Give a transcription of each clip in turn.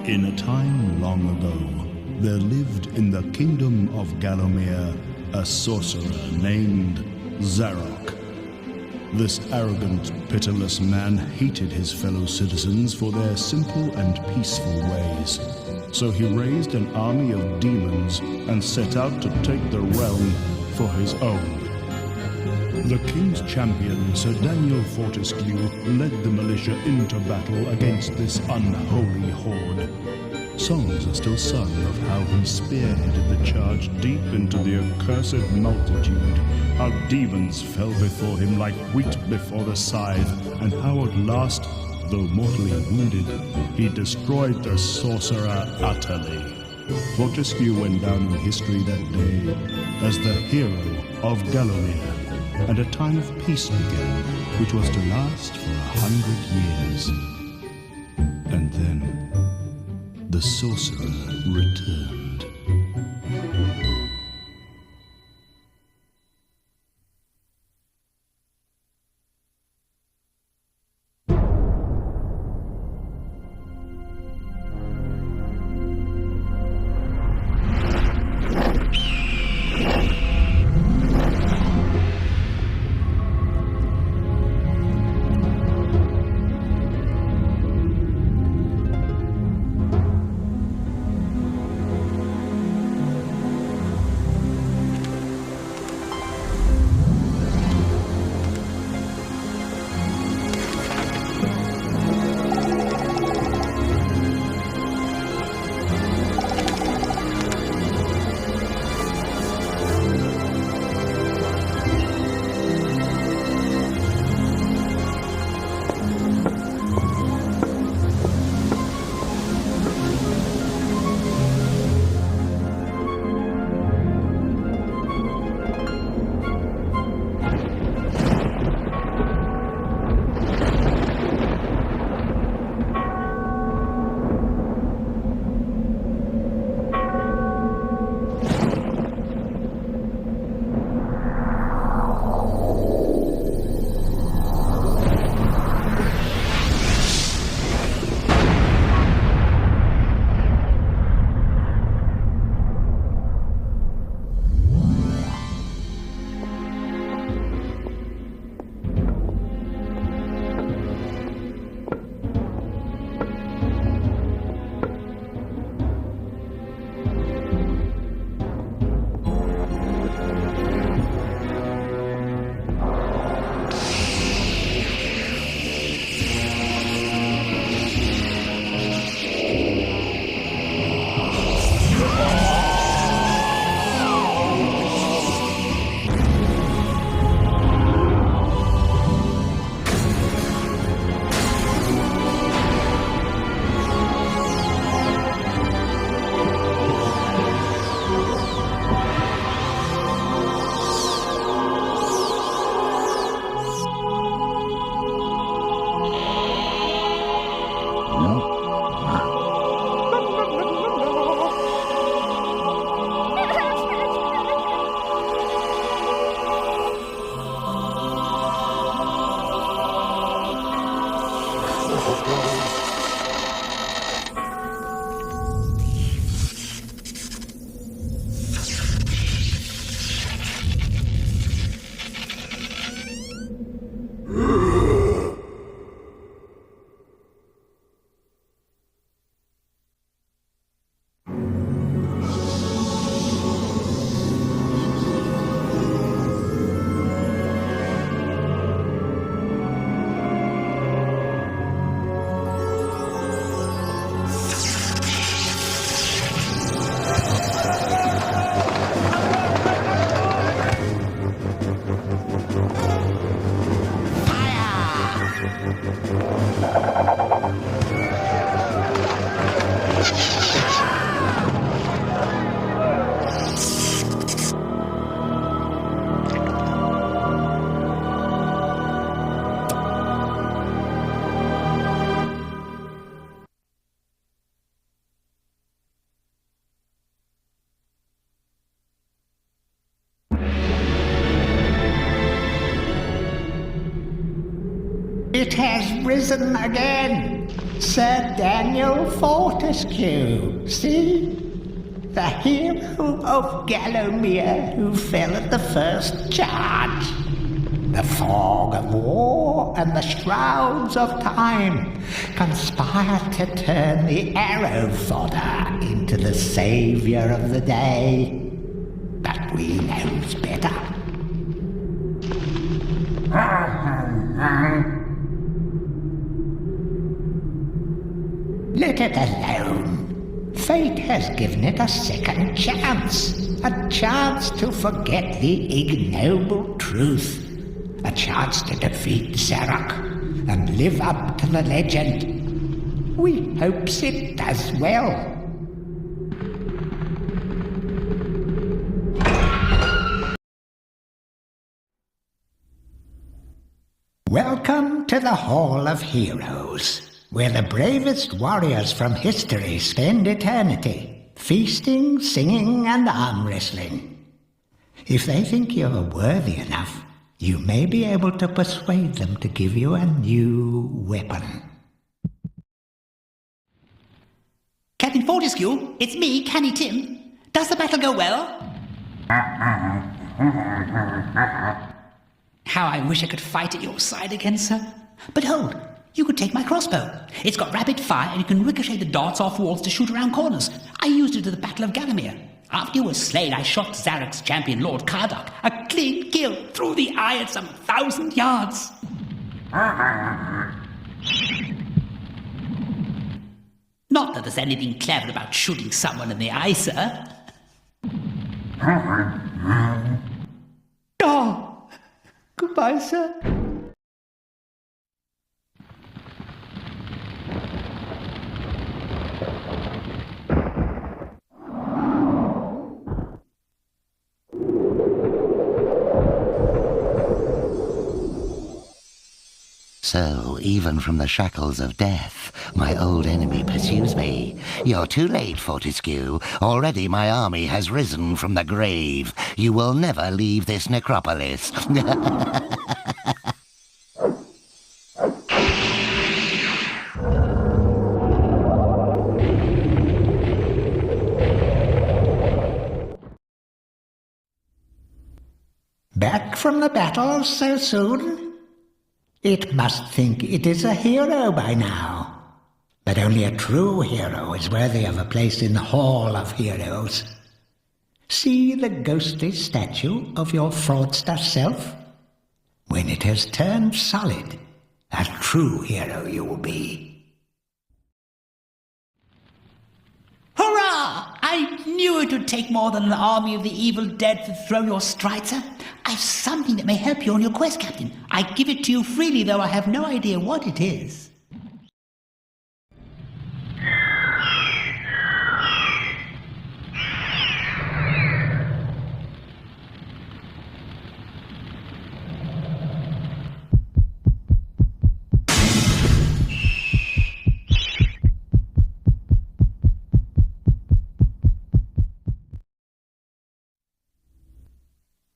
In a time long ago, there lived in the kingdom of Gallowmere a sorcerer named Zarok. This arrogant, pitiless man hated his fellow citizens for their simple and peaceful ways. So he raised an army of demons and set out to take the realm for his own. The king's champion, Sir Daniel Fortescue, led the militia into battle against this unholy horde. Songs are still sung of how he spearheaded the charge deep into the accursed multitude, how demons fell before him like wheat before the scythe, and how at last, though mortally wounded, he destroyed the sorcerer utterly. Fortescue went down in history that day as the hero of Gallowmere, and a time of peace began, which was to last for 100 years. And then the sorcerer returned. It has risen again. Sir Daniel Fortescue, see? The hero of Gallowmere who fell at the first charge. The fog of war and the shrouds of time conspired to turn the arrow fodder into the saviour of the day. But we knows better. Let it alone. Fate has given it a second chance. A chance to forget the ignoble truth. A chance to defeat Zarok and live up to the legend. We hopes it does well. Welcome to the Hall of Heroes, where the bravest warriors from history spend eternity, feasting, singing, and arm wrestling. If they think you're worthy enough, you may be able to persuade them to give you a new weapon. Captain Fortescue, it's me, Canny Tim. Does the battle go well? How I wish I could fight at your side again, sir. But hold, you could take my crossbow. It's got rapid fire and you can ricochet the darts off walls to shoot around corners. I used it at the Battle of Gallowmere. After you were slain, I shot Zarok's champion, Lord Kardok, a clean kill through the eye at some 1,000 yards. Not that there's anything clever about shooting someone in the eye, sir. Oh, goodbye, sir. So, even from the shackles of death, my old enemy pursues me. You're too late, Fortescue. Already my army has risen from the grave. You will never leave this necropolis. Back from the battle so soon? It must think it is a hero by now. But only a true hero is worthy of a place in the Hall of Heroes. See the ghostly statue of your fraudster self? When it has turned solid, a true hero you will be. Hurrah! I knew it would take more than an army of the evil dead to throw your stride, sir. I've something that may help you on your quest, Captain. I give it to you freely, though I have no idea what it is.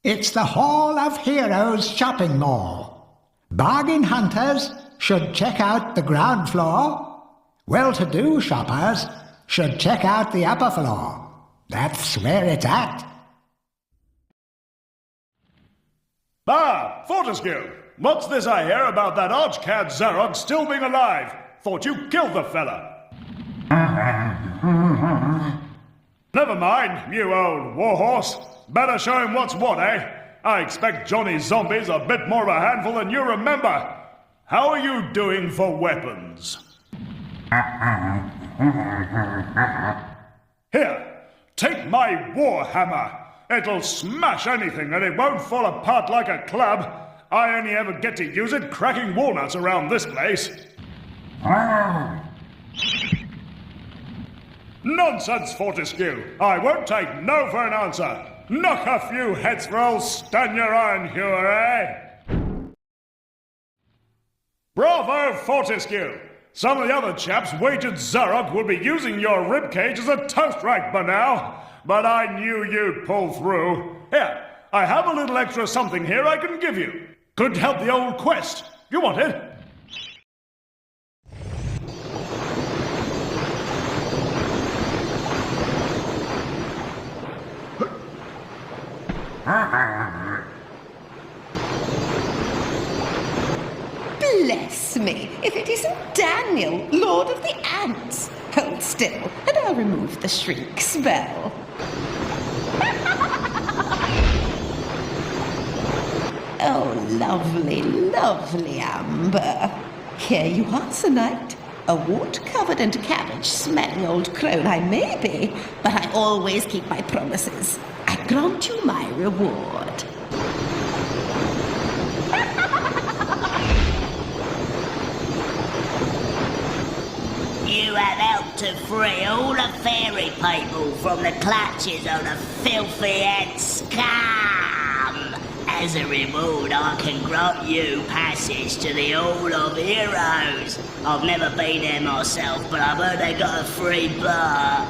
It's the Hall of Heroes shopping mall. Bargain hunters should check out the ground floor. Well-to-do shoppers should check out the upper floor. That's where it's at. Ah, Fortescue! What's this I hear about that archcad Zarok still being alive? Thought you killed the fella. Never mind, you old warhorse. Better show him what's what, eh? I expect Johnny's zombies a bit more of a handful than you remember. How are you doing for weapons? Here, take my war hammer. It'll smash anything and it won't fall apart like a club. I only ever get to use it cracking walnuts around this place. Nonsense, Fortescue. I won't take no for an answer. Knock a few heads for old Stanier Ironhewer, eh? Bravo, Fortescue! Some of the other chaps wagered Zarok would be using your ribcage as a toast rack by now, but I knew you'd pull through. Here, I have a little extra something here I can give you. Could help the old quest. You want it? Bless me, if it isn't Daniel, Lord of the Ants. Hold still, and I'll remove the shriek spell. Oh, lovely, lovely Amber. Here you are, Sir Knight. A wart-covered and cabbage-smelling old crone I may be, but I always keep my promises. I grant you my reward. You have helped to free all the fairy people from the clutches of the filthy ant scum. As a reward, I can grant you passage to the Hall of Heroes. I've never been there myself, but I've heard they got a free bar.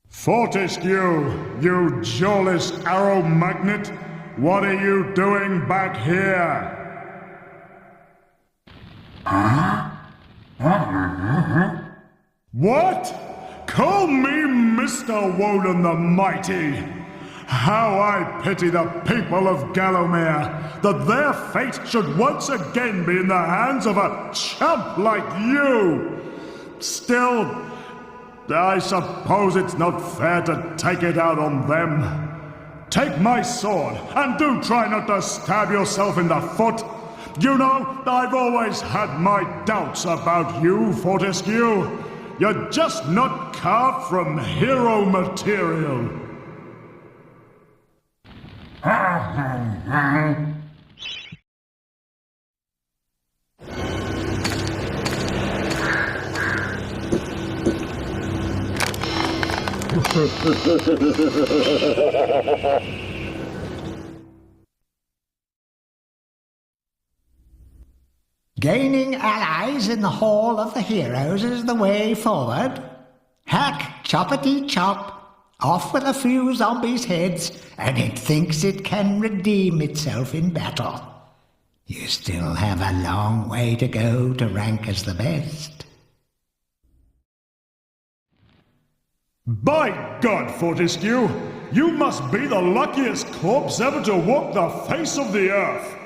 Fortescue, you jawless arrow magnet, what are you doing back here? What? Call me Mr. Woden the Mighty. How I pity the people of Gallowmere, that their fate should once again be in the hands of a chump like you. Still, I suppose it's not fair to take it out on them. Take my sword, and do try not to stab yourself in the foot. You know, I've always had my doubts about you, Fortescue. You're just not carved from hero material. Gaining allies in the Hall of the Heroes is the way forward. Hack, choppity chop. Off with a few zombies' heads, and it thinks it can redeem itself in battle. You still have a long way to go to rank as the best. By God, Fortescue, you must be the luckiest corpse ever to walk the face of the earth.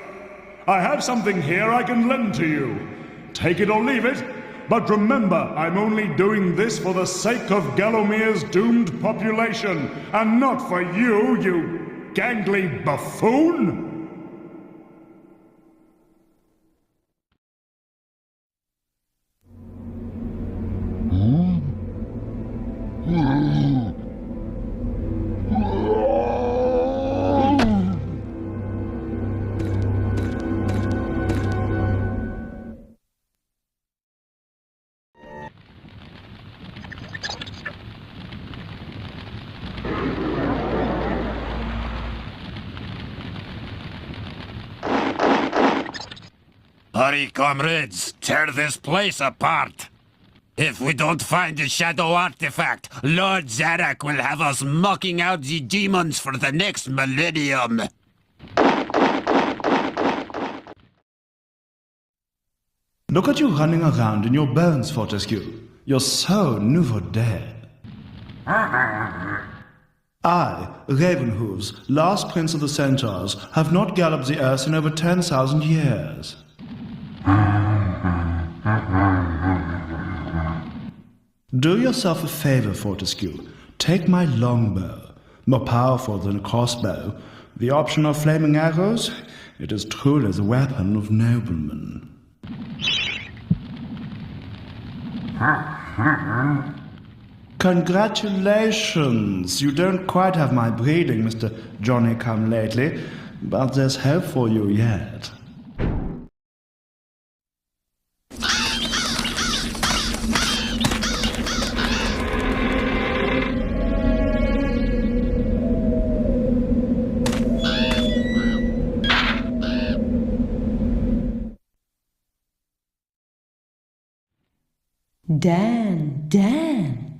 I have something here I can lend to you. Take it or leave it, but remember, I'm only doing this for the sake of Gallomere's doomed population, and not for you, you gangly buffoon! Hurry, comrades, tear this place apart. If we don't find the shadow artifact, Lord Zarek will have us mocking out the demons for the next millennium. Look at you running around in your bones, Fortescue. You're so nouveau-dead. I, Ravenhooves, last prince of the centaurs, have not galloped the earth in over 10,000 years. Do yourself a favor, Fortescue. Take my longbow, more powerful than a crossbow. The option of flaming arrows, it is truly the weapon of noblemen. Congratulations! You don't quite have my breeding, Mr. Johnny-come-lately, but there's hope for you yet.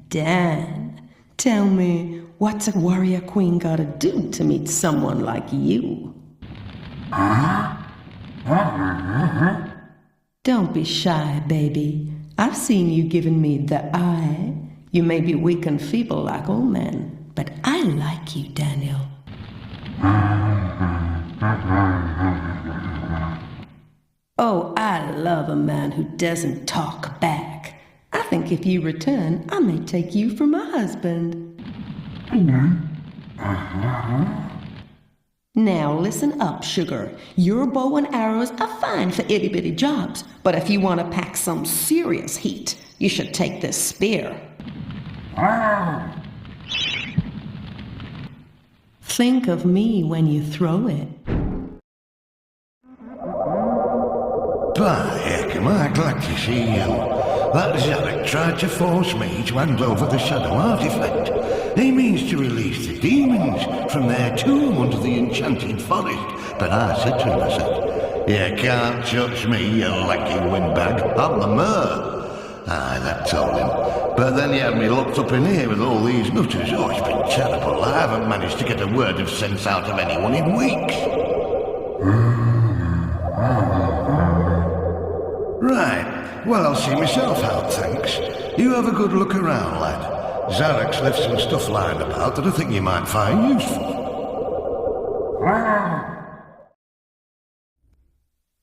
Dan. Tell me, what's a warrior queen gotta do to meet someone like you? Don't be shy, baby. I've seen you giving me the eye. You may be weak and feeble like old men, but I like you, Daniel. Oh, I love a man who doesn't talk back. I think if you return, I may take you for my husband. Now listen up, sugar. Your bow and arrows are fine for itty-bitty jobs, but if you want to pack some serious heat, you should take this spear. Think of me when you throw it. By heck, am I glad to see you. That Zarek tried to force me to hand over the shadow artifact. He means to release the demons from their tomb under the enchanted forest. But I said to him, I said, "You can't touch me, you lucky windbag. I'm the Mer." Aye, that told him. But then he had me locked up in here with all these nutters. Oh, it's been terrible. I haven't managed to get a word of sense out of anyone in weeks. Right, well, I'll see myself out, thanks. You have a good look around, lad. Zarek's left some stuff lying about that I think you might find useful.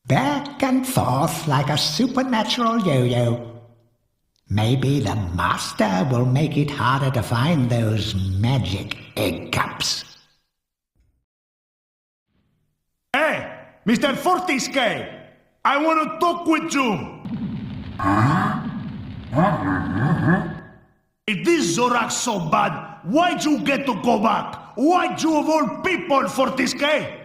Back and forth like a supernatural yo-yo. Maybe the master will make it harder to find those magic egg cups. Hey, Mr. Fortisque, I want to talk with you. If this Zorak's so bad, why'd you get to go back? Why'd you of all people, Fortisque?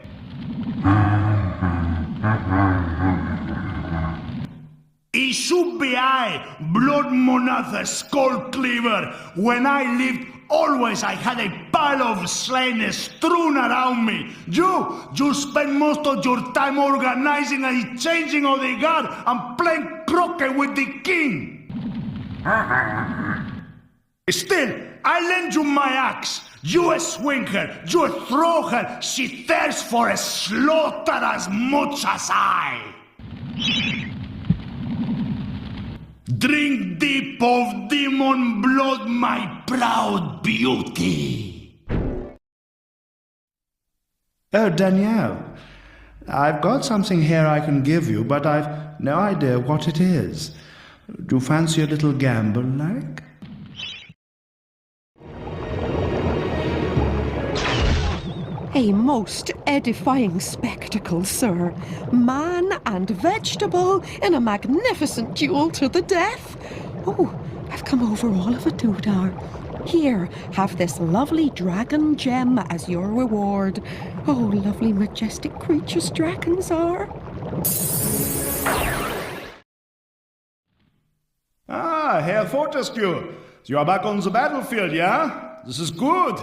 It should be I, Blood Monatha Skull Cleaver. When I lived, always I had a pile of slain strewn around me. You spend most of your time organizing and changing of the guard and playing croquet with the king. Still, I lend you my axe. You swing her, you throw her. She thirsts for a slaughter as much as I. Drink deep of demon blood, my proud beauty. Oh, Danielle, I've got something here I can give you, but I've no idea what it is. Do you fancy a little gamble, like? A most edifying spectacle, sir. Man and vegetable in a magnificent duel to the death. Oh, I've come over all of a doodah. Here, have this lovely dragon gem as your reward. Oh, lovely majestic creatures dragons are. Ah, Herr Fortescue, you are back on the battlefield, yeah? This is good.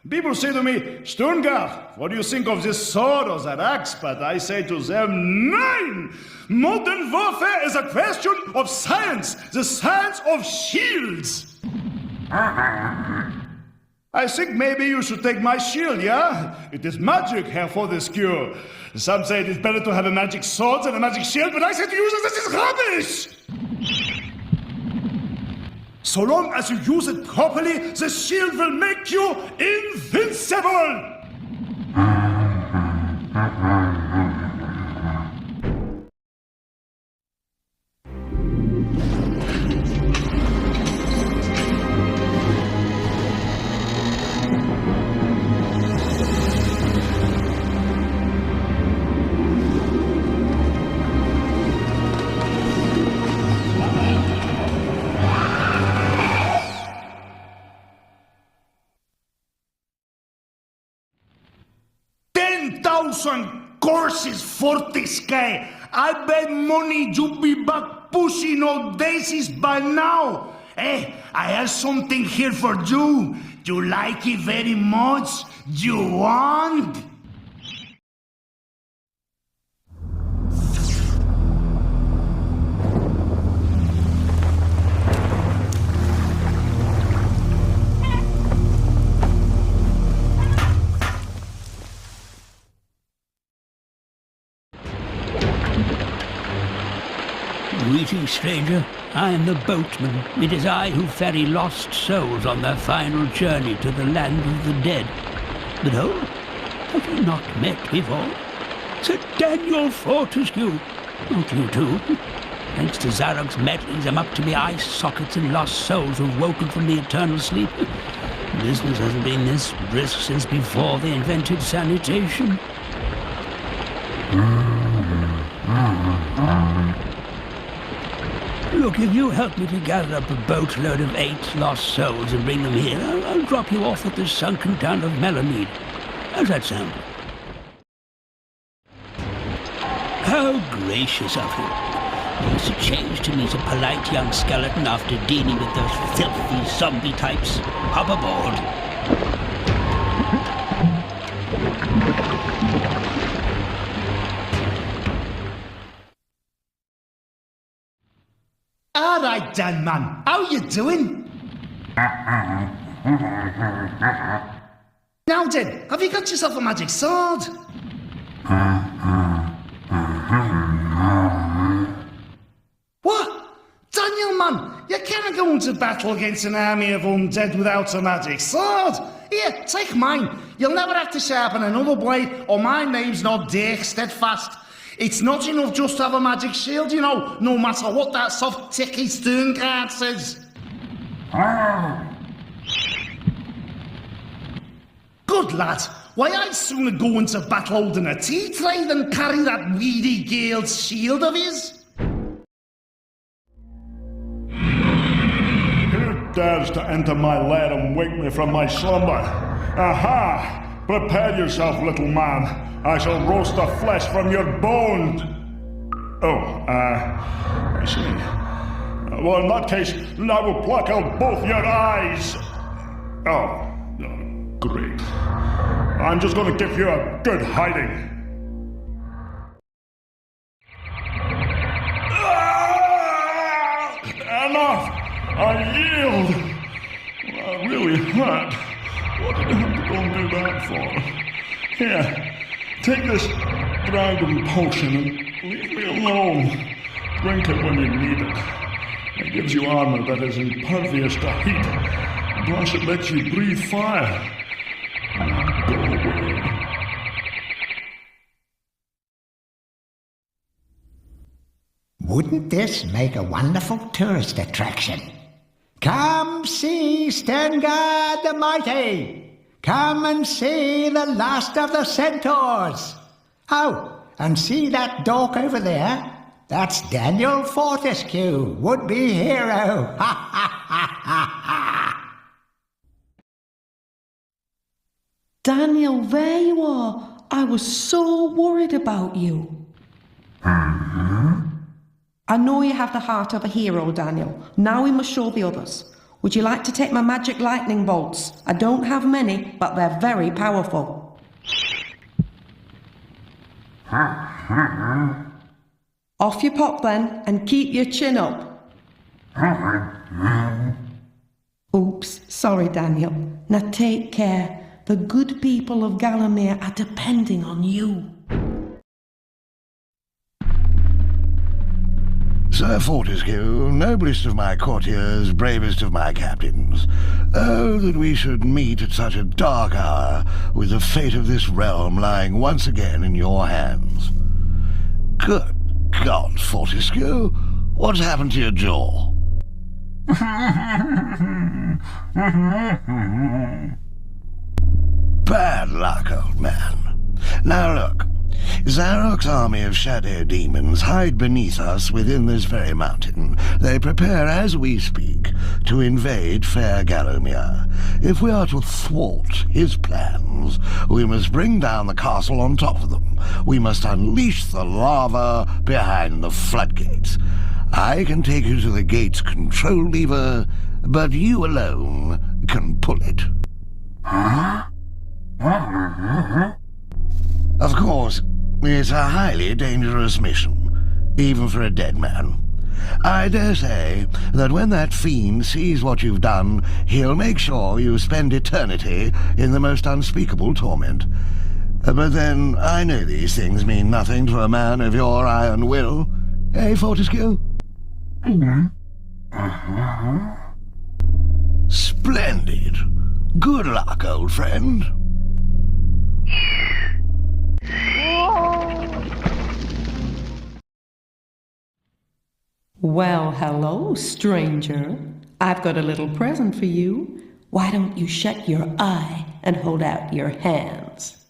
People say to me, Sturngard, what do you think of this sword or that axe? But I say to them, nein! Modern warfare is a question of science, the science of shields. I think maybe you should take my shield, yeah? It is magic, Herr Fortescue. Some say it is better to have a magic sword than a magic shield, but I say to you that this is rubbish! So long as you use it properly, the shield will make you invincible! Courses, Fortisque. I bet money you be back pushing old daisies by now. Hey, I have something here for you. You like it very much? You want? Greetings, stranger. I am the boatman. It is I who ferry lost souls on their final journey to the land of the dead. But oh, have you not met before? Sir Daniel Fortescue. Not you too. Thanks to Zarok's meddlings, I'm up to my eye sockets and lost souls who've woken from the eternal sleep. Business hasn't been this brisk since before they invented sanitation. Look, if you help me to gather up a boatload of 8 lost souls and bring them here, I'll drop you off at the sunken town of Melamede. How's that sound? How gracious of you. It's a change to meet a polite young skeleton after dealing with those filthy zombie types. Hop aboard. All right, Dan, man. How you doing? Now then, have you got yourself a magic sword? What? Daniel, man, you can't go into battle against an army of undead without a magic sword. Here, take mine. You'll never have to sharpen another blade, or my name's not Dirk Steadfast. It's not enough just to have a magic shield, you know, no matter what that soft ticky stern card says. Good lad. Why, I'd sooner go into battle holding a tea tray than carry that weedy Gale's shield of his. Who dares to enter my lair and wake me from my slumber? Aha! Prepare yourself, little man. I shall roast the flesh from your bones. Oh, I see. Well, in that case, I will pluck out both your eyes. Oh, great. I'm just going to give you a good hiding. Enough! I yield! That really hurt. What did I have to go and do that for? Here, take this dragon potion and leave me alone. Drink it when you need it. It gives you armor that is impervious to heat. Plus it lets you breathe fire. Now go away. Wouldn't this make a wonderful tourist attraction? Come see Stengard the Mighty! Come and see the last of the centaurs! Oh, and see that dork over there? That's Daniel Fortescue, would-be hero! Ha ha ha ha ha! Daniel, there you are. I was so worried about you. I know you have the heart of a hero, Daniel. Now we must show the others. Would you like to take my magic lightning bolts? I don't have many, but they're very powerful. Off you pop then, and keep your chin up. Oops, sorry, Daniel. Now take care. The good people of Gallowmere are depending on you. Sir Fortescue, noblest of my courtiers, bravest of my captains. Oh, that we should meet at such a dark hour, with the fate of this realm lying once again in your hands. Good God, Fortescue, what's happened to your jaw? Bad luck, old man. Now look, Zarok's army of shadow demons hide beneath us within this very mountain. They prepare as we speak to invade fair Gallowmere. If we are to thwart his plans, we must bring down the castle on top of them. We must unleash the lava behind the floodgates. I can take you to the gate's control lever, but you alone can pull it. Huh? Of course, it's a highly dangerous mission, even for a dead man. I dare say that when that fiend sees what you've done, he'll make sure you spend eternity in the most unspeakable torment. But then, I know these things mean nothing to a man of your iron will. Eh, Fortescue? Splendid. Good luck, old friend. Well, hello, stranger. I've got a little present for you. Why don't you shut your eye and hold out your hands?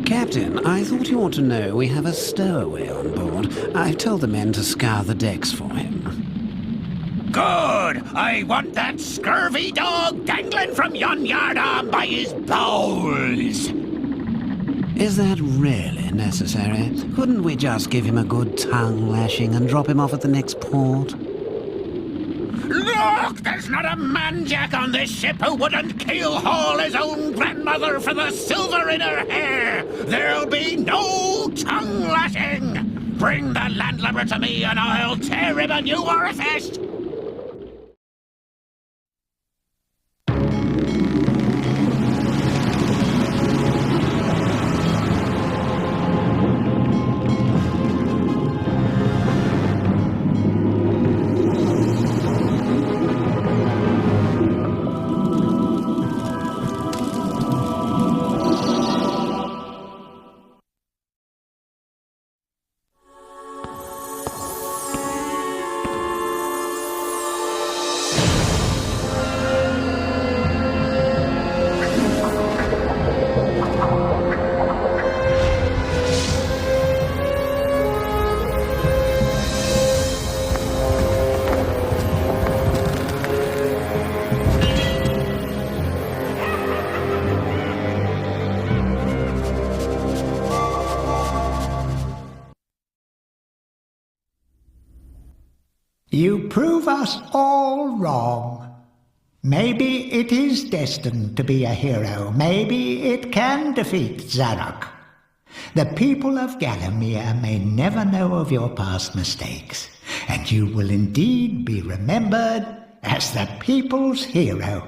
Captain, I thought you ought to know we have a stowaway on board. I've told the men to scour the decks for him. Good! I want that scurvy dog dangling from yon yardarm by his bowels! Is that really necessary? Couldn't we just give him a good tongue lashing and drop him off at the next port? Look! There's not a man-jack on this ship who wouldn't keel-haul his own grandmother for the silver in her hair! There'll be no tongue-lashing! Bring the landlubber to me and I'll tear him a new orifice! You prove us all wrong. Maybe it is destined to be a hero. Maybe it can defeat Zarok. The people of Gallowmere may never know of your past mistakes, and you will indeed be remembered as the people's hero.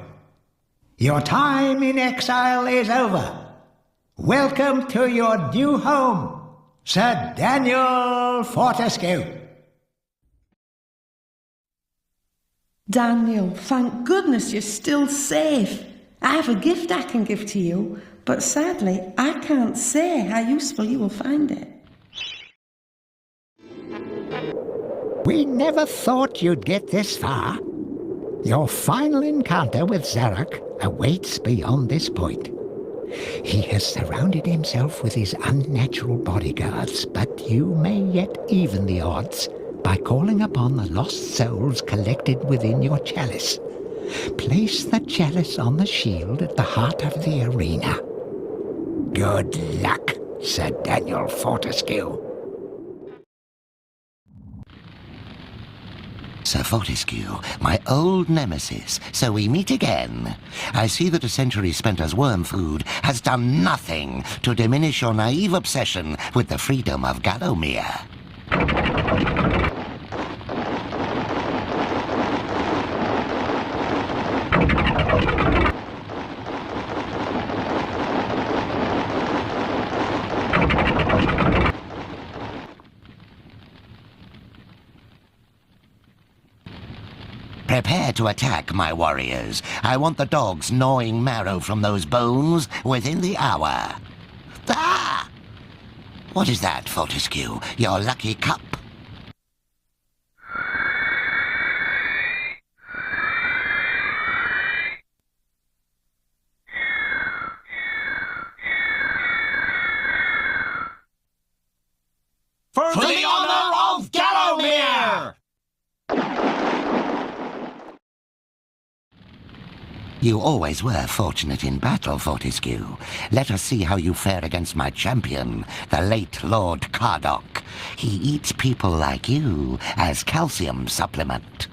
Your time in exile is over. Welcome to your new home, Sir Daniel Fortescue. Daniel, thank goodness you're still safe. I have a gift I can give to you, but sadly, I can't say how useful you will find it. We never thought you'd get this far. Your final encounter with Zarok awaits beyond this point. He has surrounded himself with his unnatural bodyguards, but you may yet even the odds by calling upon the lost souls collected within your chalice. Place the chalice on the shield at the heart of the arena. Good luck, Sir Daniel Fortescue. Sir Fortescue, my old nemesis, so we meet again. I see that a century spent as worm food has done nothing to diminish your naive obsession with the freedom of Gallowmere. Prepare to attack, my warriors. I want the dogs gnawing marrow from those bones within the hour. Ah! What is that, Fortescue? Your lucky cup? For the honor of Gallowmere! You always were fortunate in battle, Fortescue. Let us see how you fare against my champion, the late Lord Cardock. He eats people like you as calcium supplement.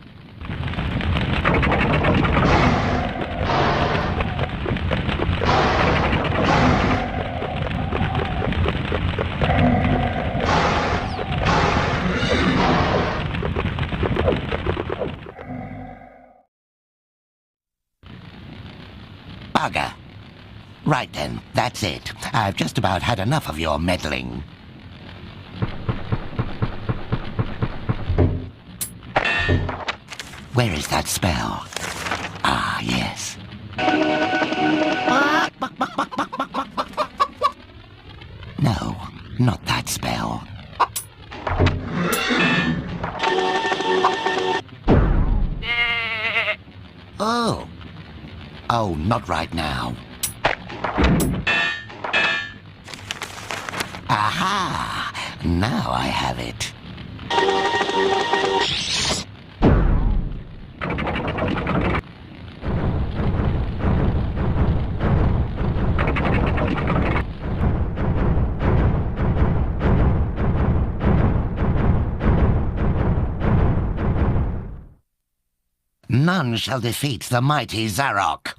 Bugger. Right then, that's it. I've just about had enough of your meddling. Where is that spell? Ah, yes. No, not that spell. Oh. Oh, not right now. Aha! Now I have it. None shall defeat the mighty Zarok.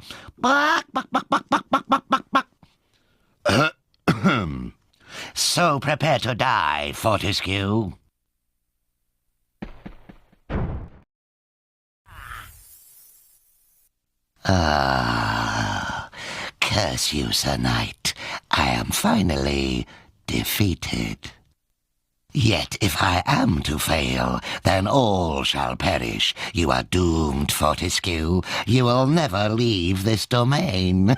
So prepare to die, Fortescue. Ah, curse you, Sir Knight. I am finally defeated. Yet if I am to fail, then all shall perish. You are doomed, Fortescue. You will never leave this domain.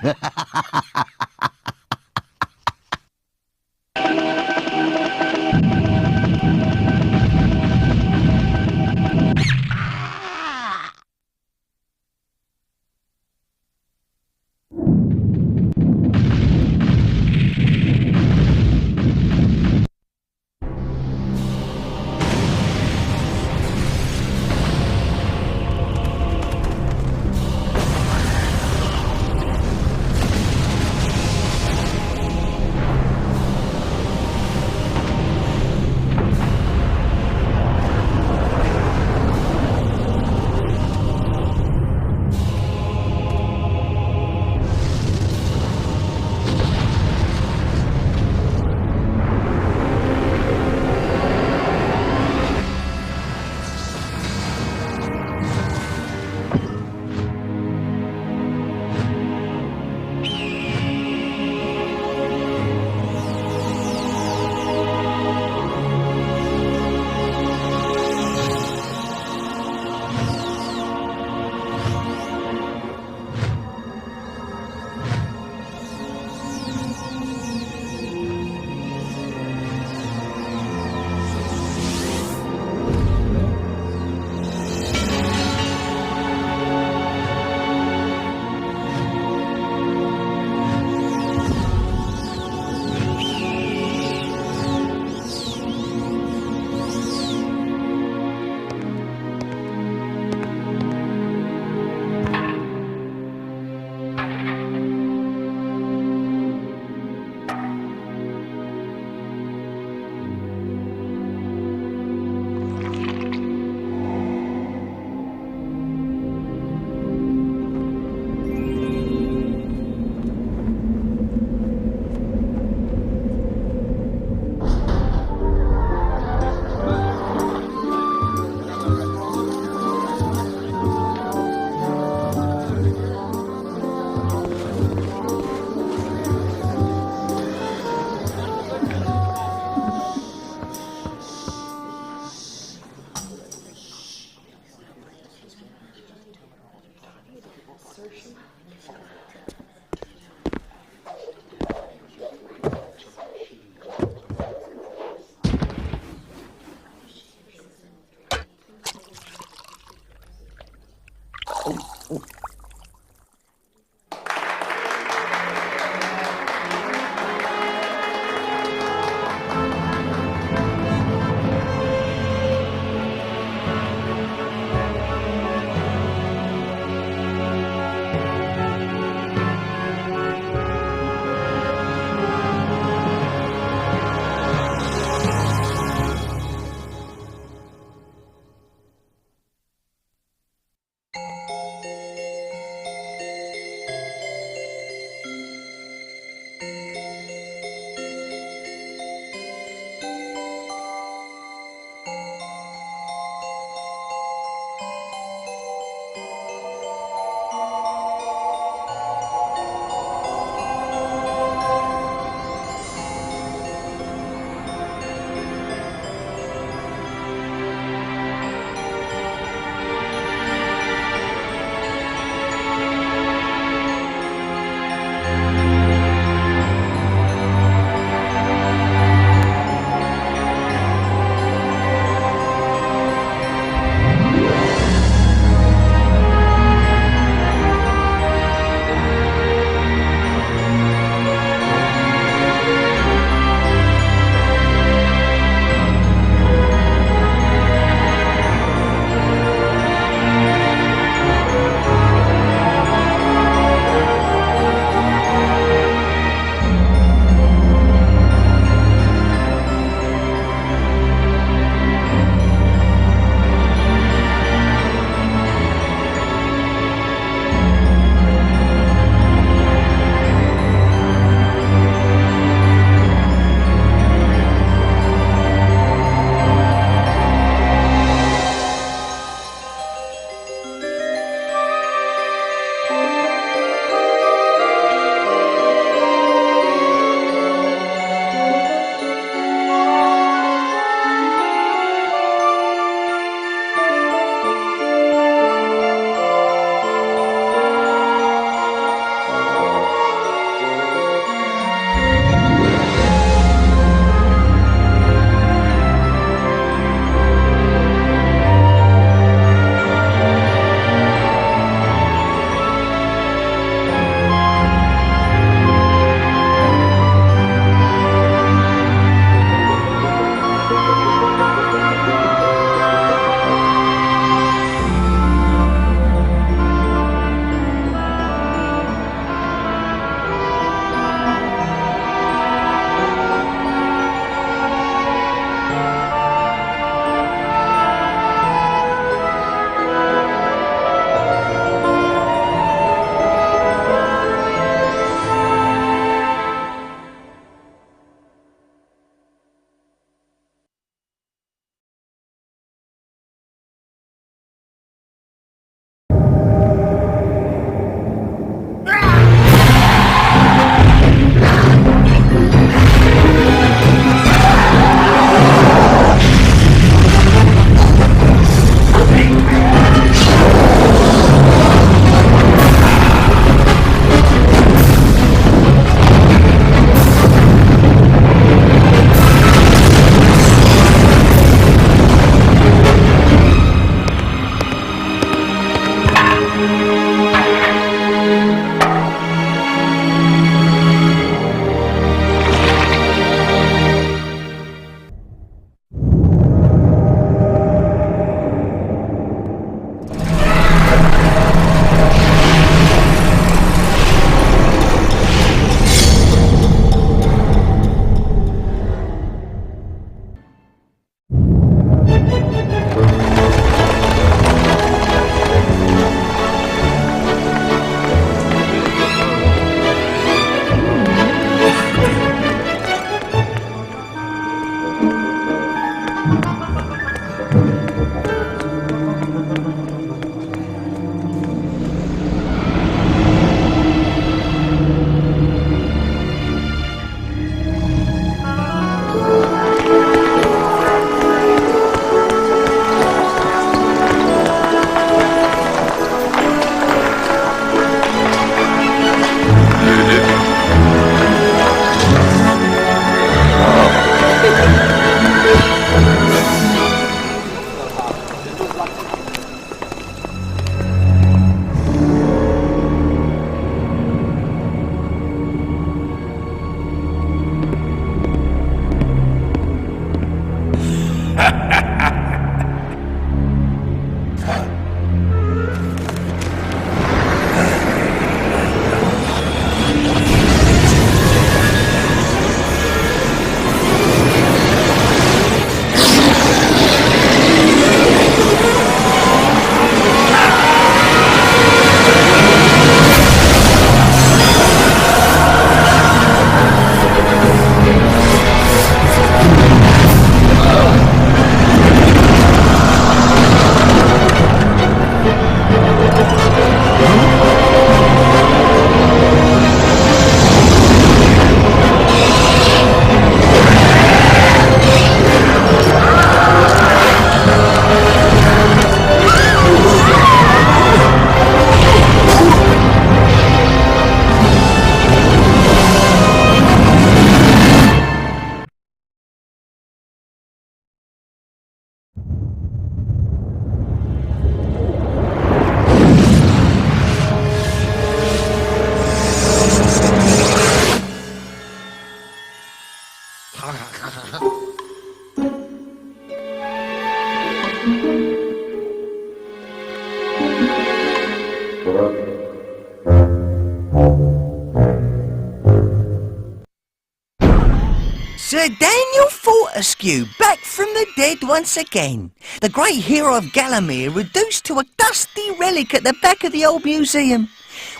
Sir Daniel Fortescue, back from the dead once again. The great hero of Gallowmere reduced to a dusty relic at the back of the old museum.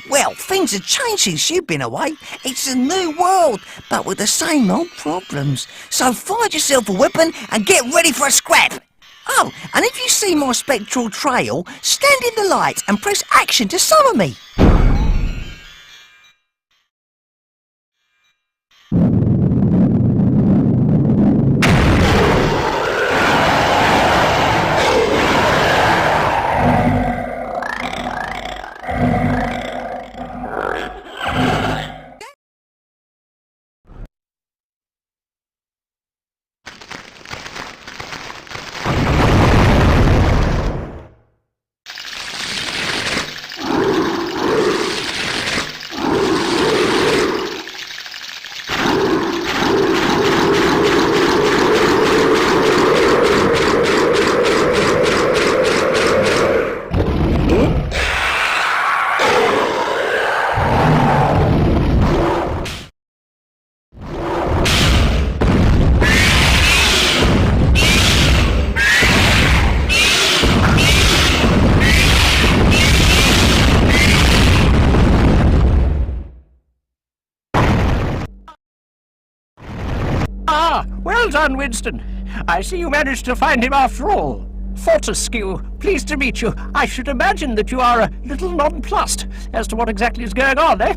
Well, things have changed since you've been away. It's a new world, but with the same old problems. So find yourself a weapon and get ready for a scrap. Oh, and if you see my spectral trail, stand in the light and press action to summon me. Ah, well done, Winston. I see you managed to find him after all. Fortescue, pleased to meet you. I should imagine that you are a little nonplussed as to what exactly is going on, eh?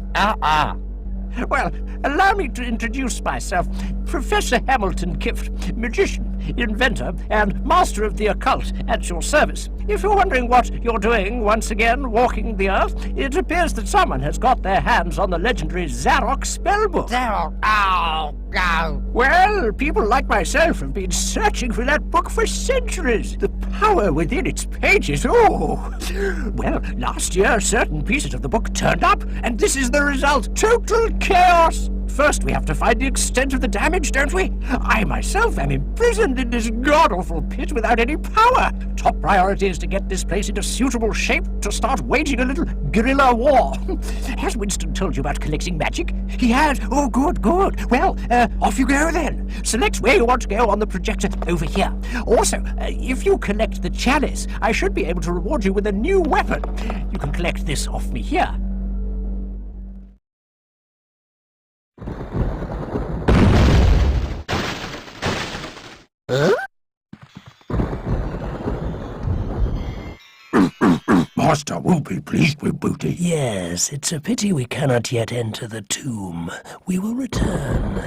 Well, allow me to introduce myself. Professor Hamilton Kift, magician, inventor, and master of the occult at your service. If you're wondering what you're doing once again walking the earth, it appears that someone has got their hands on the legendary Zarok spellbook. Zarok? Oh, no. Well, people like myself have been searching for that book for centuries. The power within its pages, oh! Well, last year certain pieces of the book turned up, and this is the result. Total chaos! First we have to find the extent of the damage, don't we? I myself am imprisoned in this god-awful pit without any power. Top priority is to get this place into suitable shape to start waging a little guerrilla war. Has Winston told you about collecting magic? He has? Oh, good, good. Well, off you go then. Select where you want to go on the projector over here. Also, if you collect the chalice, I should be able to reward you with a new weapon. You can collect this off me here. Huh? Master will be pleased with booty. Yes, it's a pity we cannot yet enter the tomb. We will return.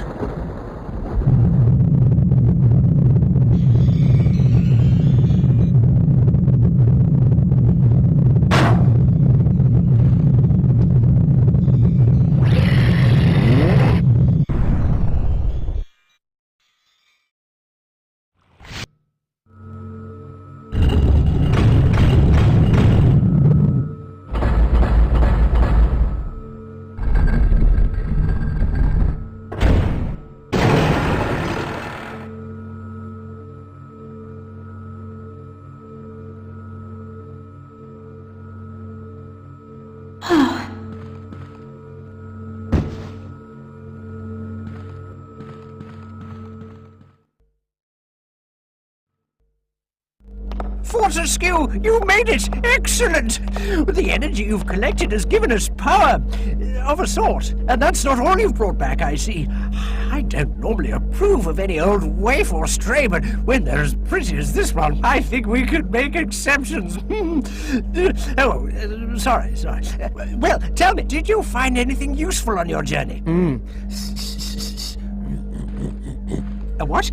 Fortescue, you made it! Excellent! The energy you've collected has given us power, of a sort. And that's not all you've brought back, I see. I don't normally approve of any old waif or stray, but when they're as pretty as this one, I think we could make exceptions. Sorry. Well, tell me, did you find anything useful on your journey? A what?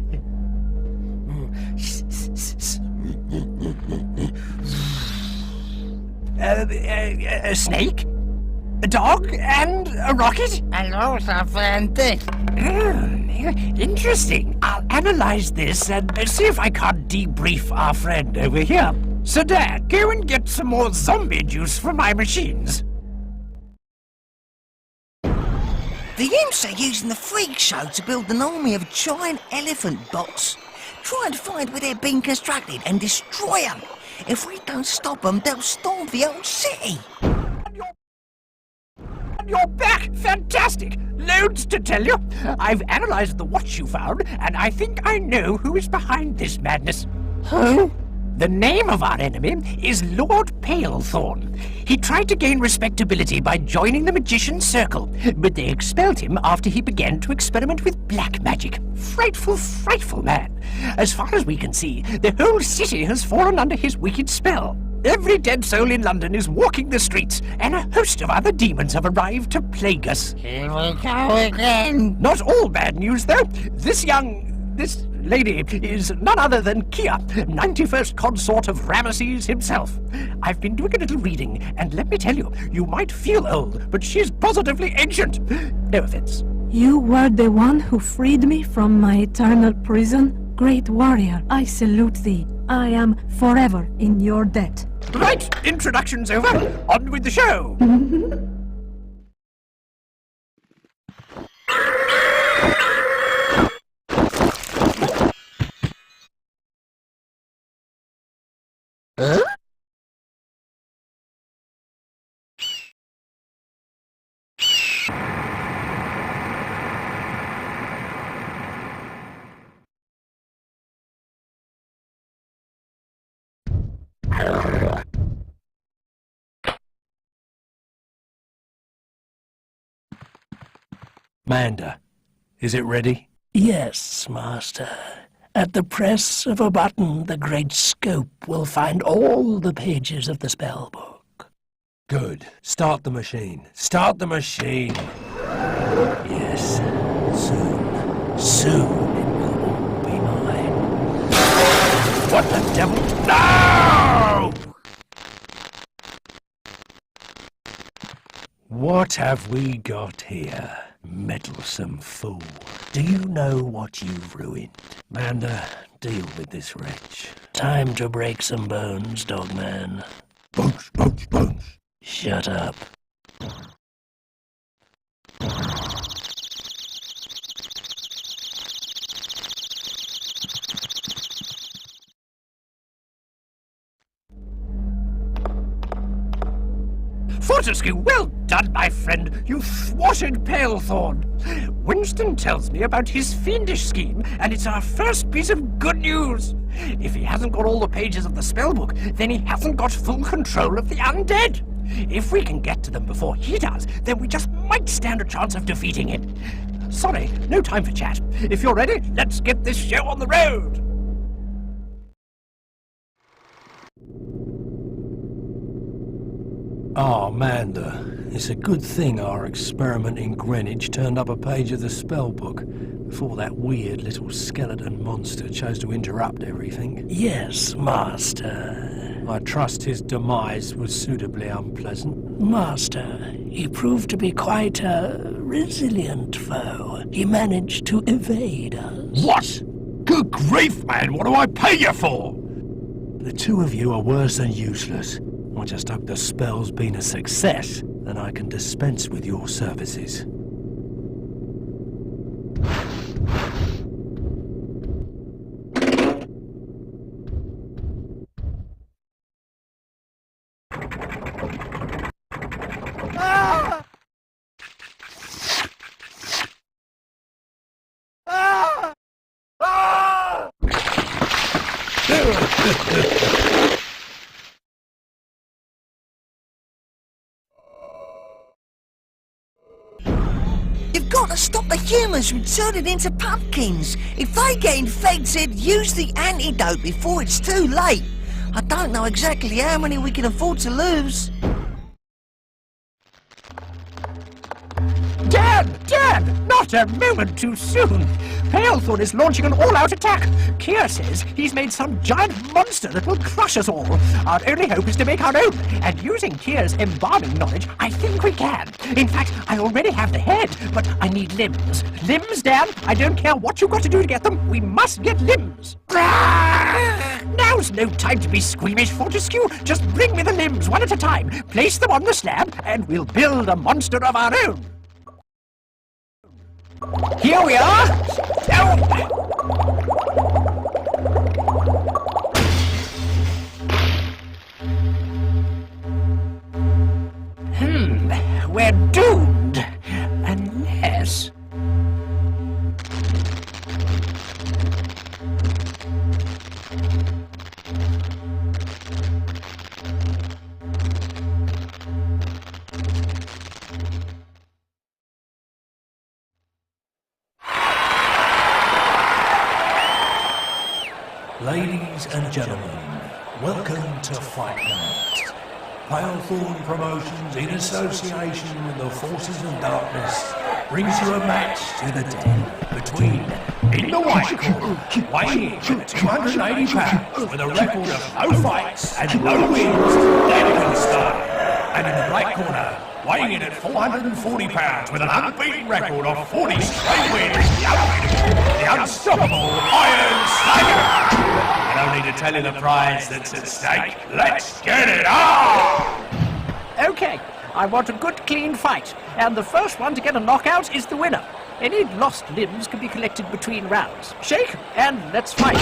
A snake? A dog? And a rocket? And also found this. Oh, Interesting. I'll analyze this and see if I can't debrief our friend over here. So, Dad, go and get some more zombie juice from my machines. The imps are using the freak show to build an army of giant elephant bots. Try and find where they're being constructed and destroy them. If we don't stop them, they'll storm the old city. You're back! Fantastic! Loads to tell you. I've analyzed the watch you found, and I think I know who is behind this madness. Who? The name of our enemy is Lord Palethorn. He tried to gain respectability by joining the Magician's Circle, but they expelled him after he began to experiment with black magic. Frightful, frightful man. As far as we can see, the whole city has fallen under his wicked spell. Every dead soul in London is walking the streets, and a host of other demons have arrived to plague us. Here we go again. Not all bad news, though. This lady is none other than Kia, 91st consort of Ramesses himself. I've been doing a little reading, and let me tell you, you might feel old, but she's positively ancient. No offense. You were the one who freed me from my eternal prison? Great warrior, I salute thee. I am forever in your debt. Right, introduction's over. On with the show. Huh? Manda, is it ready? Yes, Master. At the press of a button, the Great Scope will find all the pages of the spellbook. Good. Start the machine. Start the machine. Yes, soon it will all be mine. What the devil? No! What have we got here? Meddlesome fool. Do you know what you've ruined? Manda, deal with this wretch. Time to break some bones, Dogman. Bones, bones, bones. Shut up. Fortescue, well done, my friend. You thwarted Palethorn. Winston tells me about his fiendish scheme, and it's our first piece of good news. If he hasn't got all the pages of the spellbook, then he hasn't got full control of the undead. If we can get to them before he does, then we just might stand a chance of defeating it. Sorry, no time for chat. If you're ready, let's get this show on the road. Ah, Manda, it's a good thing our experiment in Greenwich turned up a page of the spellbook before that weird little skeleton monster chose to interrupt everything. Yes, Master. I trust his demise was suitably unpleasant. Master, he proved to be quite a resilient foe. He managed to evade us. What? Good grief, man, what do I pay you for? The two of you are worse than useless. I just hope the spell's been a success, then I can dispense with your services. Ah! Ah! Ah! You've got to stop the humans from turning into pumpkins. If they get infected, use the antidote before it's too late. I don't know exactly how many we can afford to lose. Dad! Not Not a moment too soon. Palethorn is launching an all-out attack. Kier says he's made some giant monster that will crush us all. Our only hope is to make our own, and using Kier's embalming knowledge, I think we can. In fact, I already have the head, but I need limbs. Limbs, Dan? I don't care what you've got to do to get them. We must get limbs. Now's no time to be squeamish, Fortescue. Just bring me the limbs one at a time. Place them on the slab, and we'll build a monster of our own. Here we are! We're doomed. Unless... Ladies and gentlemen, welcome to Fight Night. Palethorn Promotions, in association with the Forces of Darkness, brings you a match to the death between, in the white corner, weighing in at 280 pounds with a record of no fights and no wins, Daniel Stein. And in the black corner, weighing in at 440 pounds with an unbeaten record of 40 straight wins, the unstoppable Iron Slayer. I don't need to tell you the prize that's at stake. Let's get it on! Okay, I want a good clean fight, and the first one to get a knockout is the winner. Any lost limbs can be collected between rounds. Shake, and let's fight.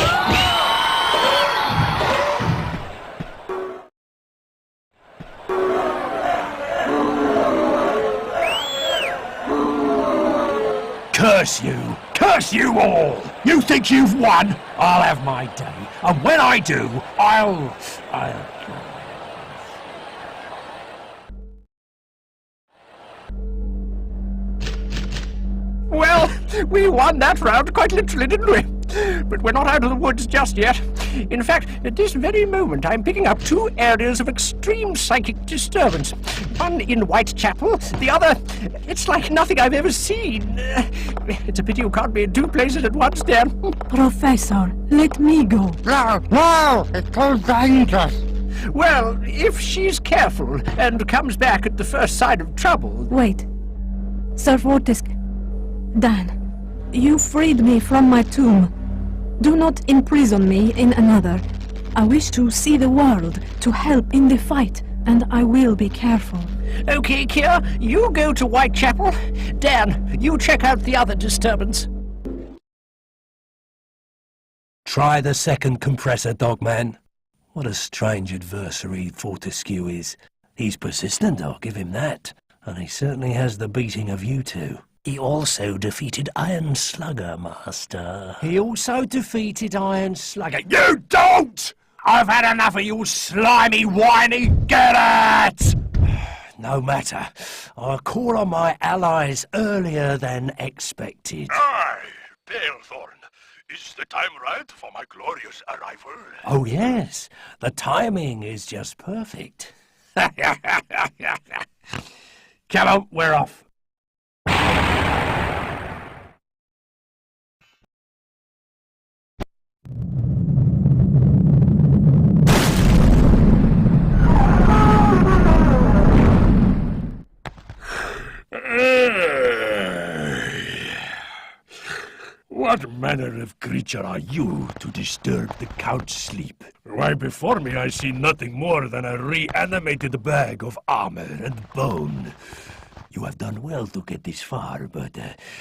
Curse you! Curse you all! You think you've won? I'll have my day, and when I do, I'll... Well, we won that round quite literally, didn't we? But we're not out of the woods just yet. In fact, at this very moment, I'm picking up two areas of extreme psychic disturbance. One in Whitechapel, the other... It's like nothing I've ever seen. It's a pity you can't be in two places at once, Dan. Professor, let me go. No, it's too dangerous. Well, if she's careful and comes back at the first sign of trouble... Wait. Sir Fortescue. Dan, you freed me from my tomb. Do not imprison me in another. I wish to see the world, to help in the fight, and I will be careful. Okay, Kier, you go to Whitechapel. Dan, you check out the other disturbance. Try the second compressor, Dogman. What a strange adversary Fortescue is. He's persistent, I'll give him that. And he certainly has the beating of you two. He also defeated Iron Slugger, Master. He also defeated Iron Slugger. You don't! I've had enough of you slimy, whiny... Get it! No matter. I'll call on my allies earlier than expected. Aye, Palethorn. Is the time right for my glorious arrival? Oh, yes. The timing is just perfect. Come on, we're off. What manner of creature are you to disturb the Count's sleep? Why, before me I see nothing more than a reanimated bag of armor and bone. You have done well to get this far, but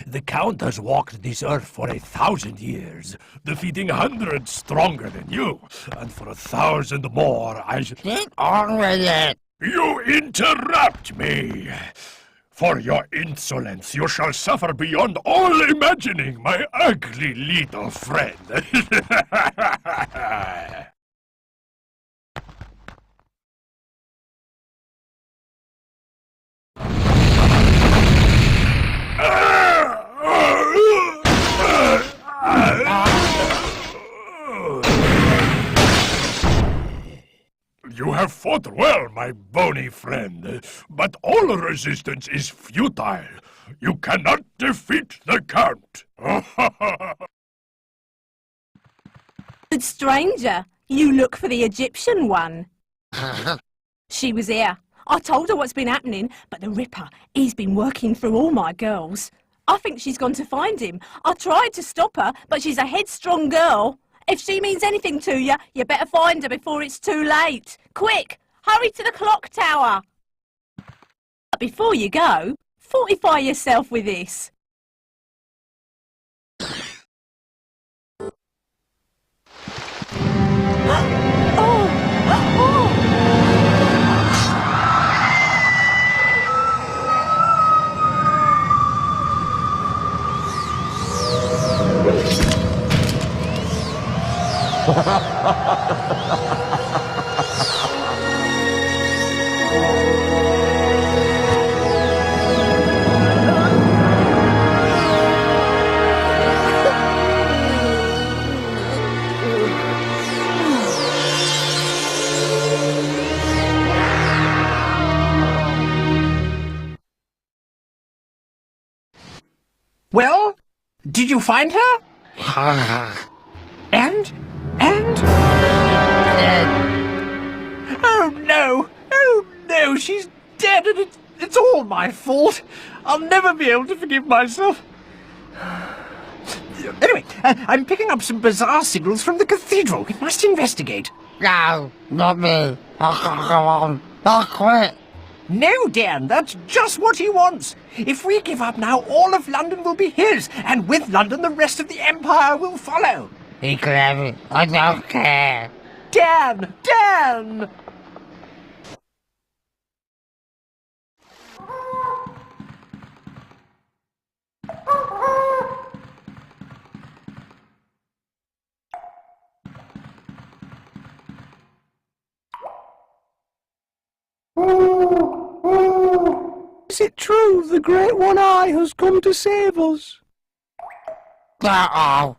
the Count has walked this earth for 1,000 years, defeating hundreds stronger than you, and for 1,000 more I should... Get on with it! You interrupt me! For your insolence, you shall suffer beyond all imagining, my ugly little friend. You have fought well, my bony friend, but all resistance is futile. You cannot defeat the Count. Stranger, you look for the Egyptian one. She was here. I told her what's been happening, but the Ripper, he's been working through all my girls. I think she's gone to find him. I tried to stop her, but she's a headstrong girl. If she means anything to you, you better find her before it's too late. Quick, hurry to the clock tower. But before you go, fortify yourself with this. Well, did you find her? And? Oh no, she's dead and it's all my fault. I'll never be able to forgive myself. Anyway, I'm picking up some bizarre signals from the cathedral. We must investigate. No, not me. I can't go on. I'll quit. No, Dan, that's just what he wants. If we give up now, all of London will be his, and with London, the rest of the Empire will follow. He can have it. I don't care. Dan! Is it true the Great One-Eye has come to save us? Uh-oh.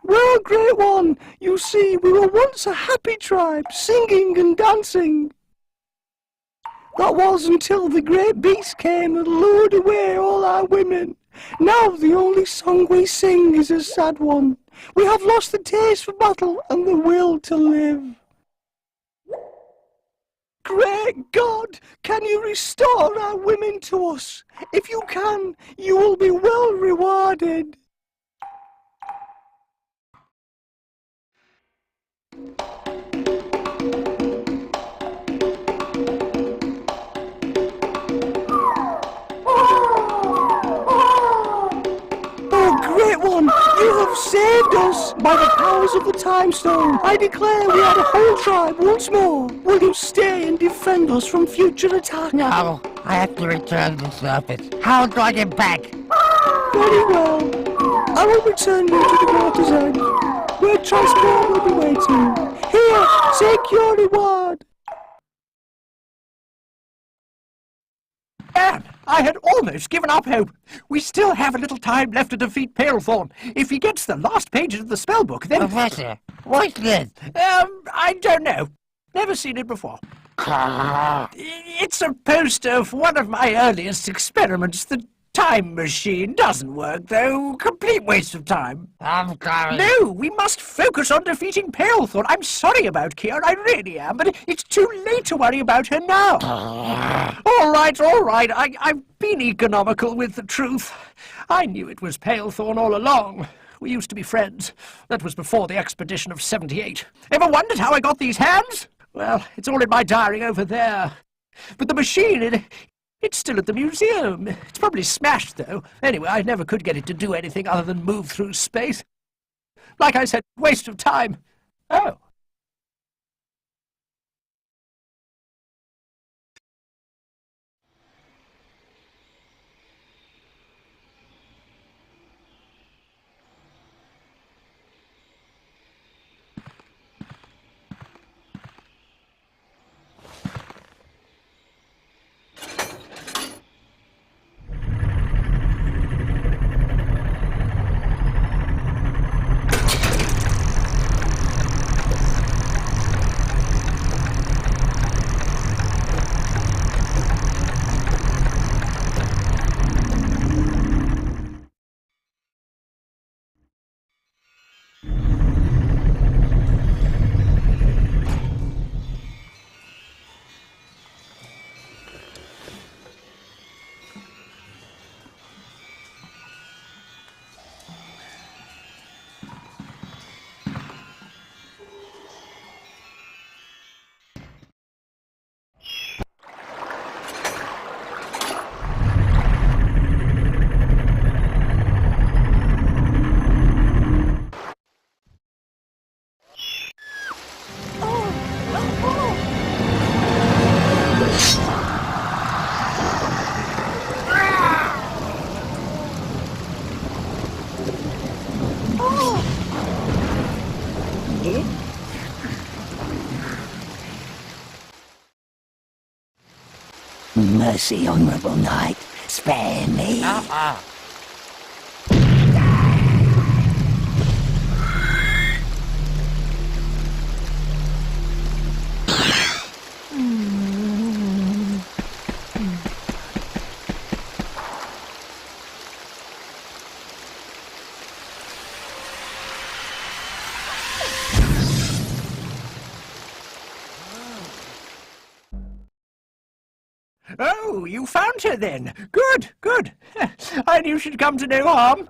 Well, Great One, you see, we were once a happy tribe, singing and dancing. That was until the Great Beast came and lured away all our women. Now the only song we sing is a sad one. We have lost the taste for battle and the will to live. Great God, can you restore our women to us? If you can, you will be well rewarded. Great One, you have saved us by the powers of the Time Stone. I declare we are the whole tribe once more. Will you stay and defend us from future attack? No, I have to return to the surface. How do I get back? Very well. I will return you to the water's edge, where transport will be waiting. Here, take your reward. Dan, I had almost given up hope. We still have a little time left to defeat Palethorn. If he gets the last pages of the spellbook, then... Professor, what's this? I don't know. Never seen it before. It's a poster of one of my earliest experiments. The time machine doesn't work, though. Complete waste of time. I'm sorry. No, we must focus on defeating Palethorn. I'm sorry about Kier, I really am, but it's too late to worry about her now. All right. I've been economical with the truth. I knew it was Palethorn all along. We used to be friends. That was before the expedition of 78. Ever wondered how I got these hands? Well, it's all in my diary over there. But the machine, it's still at the museum. It's probably smashed, though. Anyway, I never could get it to do anything other than move through space. Like I said, waste of time. Oh. Mercy, honourable knight. Spare me. Oh, you found her then. Good, good. I knew she'd come to no harm.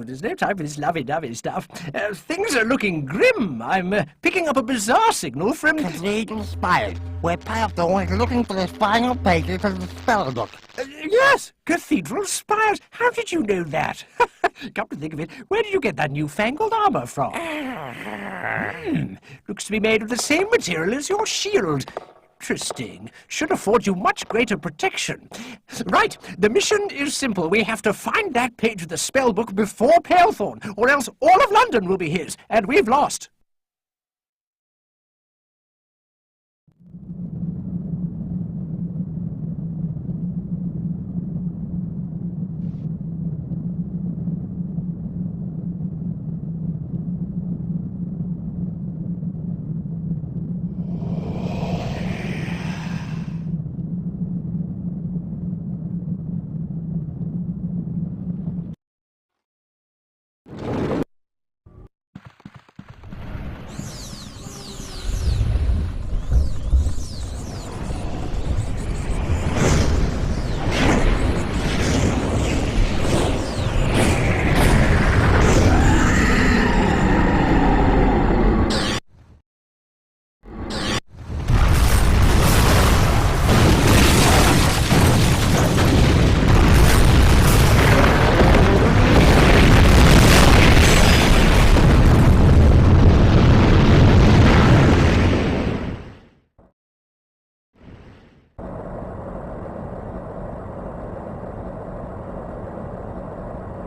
There's no time for this lovey-dovey stuff. Things are looking grim. I'm picking up a bizarre signal from... Cathedral Spire, where Python is looking for the final pages of the spell book. Yes, Cathedral Spires. How did you know that? Come to think of it, where did you get that newfangled armour from? Looks to be made of the same material as your shield. Interesting. Should afford you much greater protection. Right, the mission is simple. We have to find that page of the spellbook before Palethorn, or else all of London will be his, and we've lost.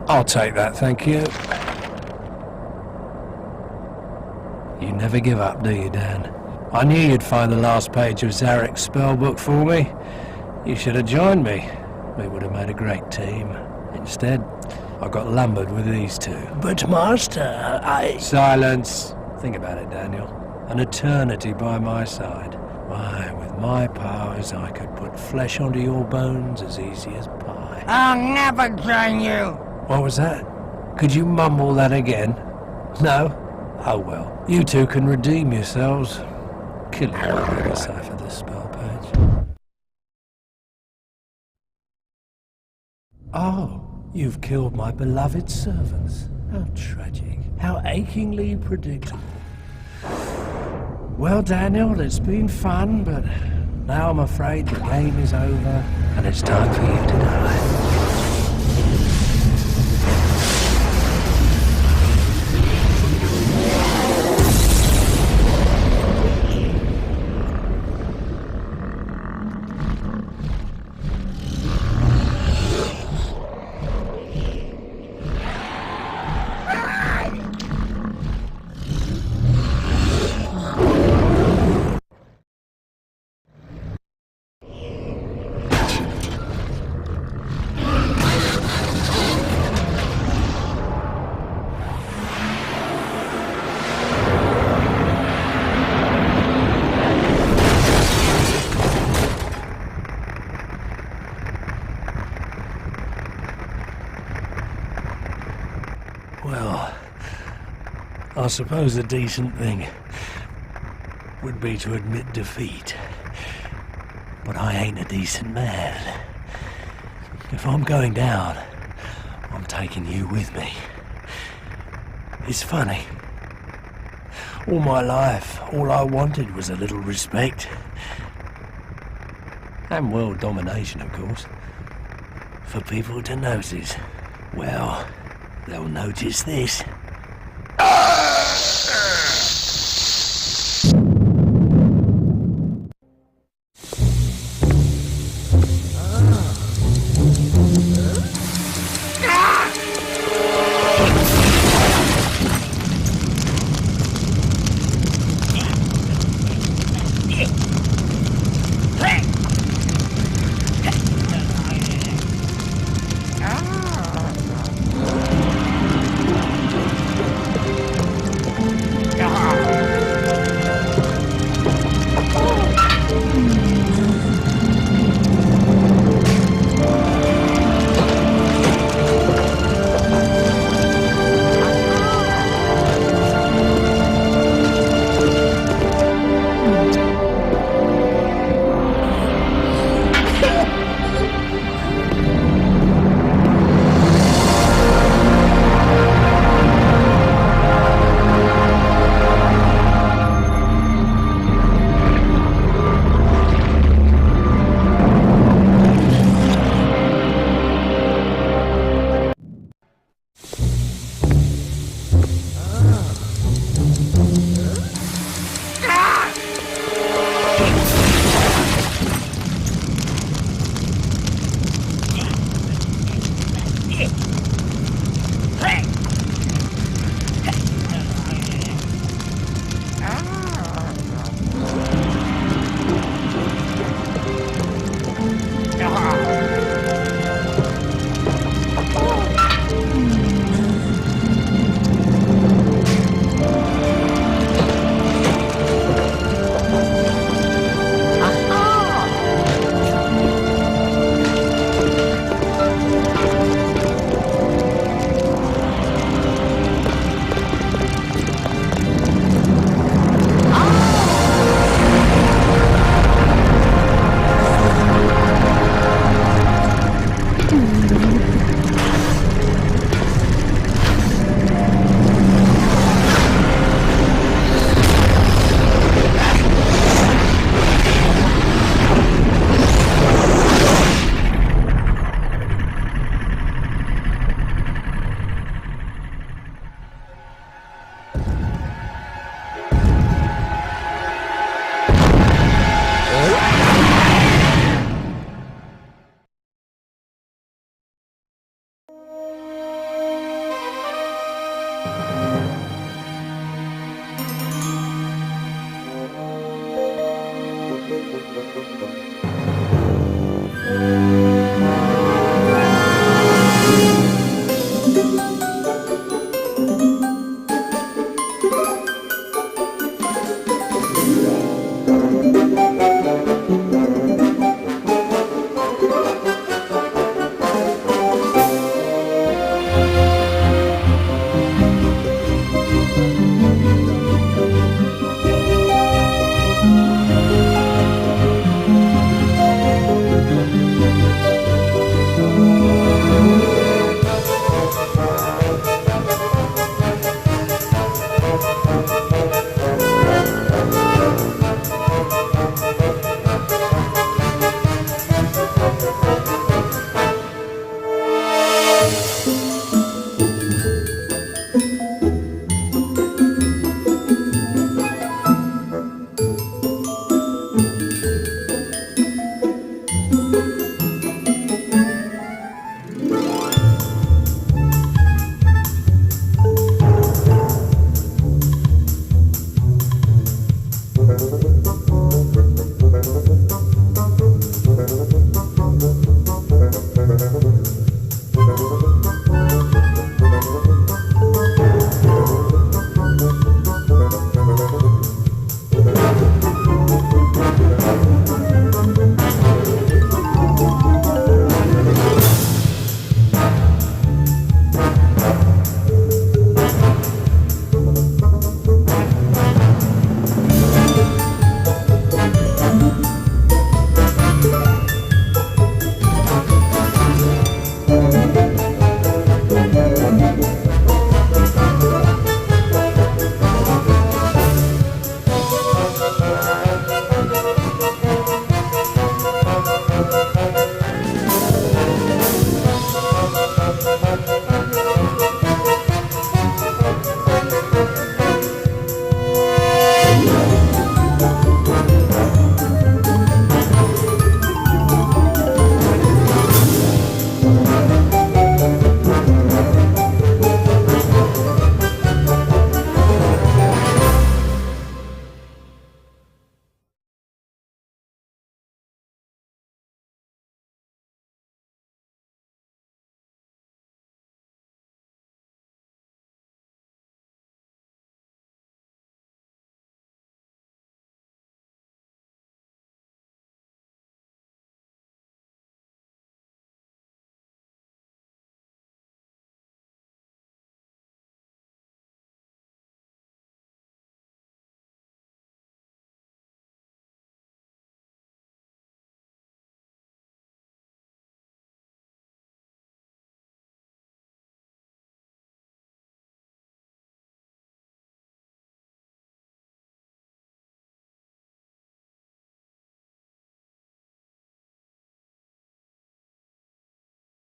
I'll take that, thank you. You never give up, do you, Dan? I knew you'd find the last page of Zarek's spellbook for me. You should have joined me. We would have made a great team. Instead, I got lumbered with these two. But, Master, I... Silence! Think about it, Daniel. An eternity by my side. Why, with my powers, I could put flesh onto your bones as easy as pie. I'll never join you! What was that? Could you mumble that again? No? Oh well. You two can redeem yourselves. Kill you to decipher this spell page. Oh, you've killed my beloved servants. How tragic. How achingly predictable. Well, Daniel, it's been fun, but now I'm afraid the game is over, and it's time for you to die. Well, I suppose a decent thing would be to admit defeat. But I ain't a decent man. If I'm going down, I'm taking you with me. It's funny. All my life, all I wanted was a little respect. And world domination, of course. For people to notice. Well, they'll notice this.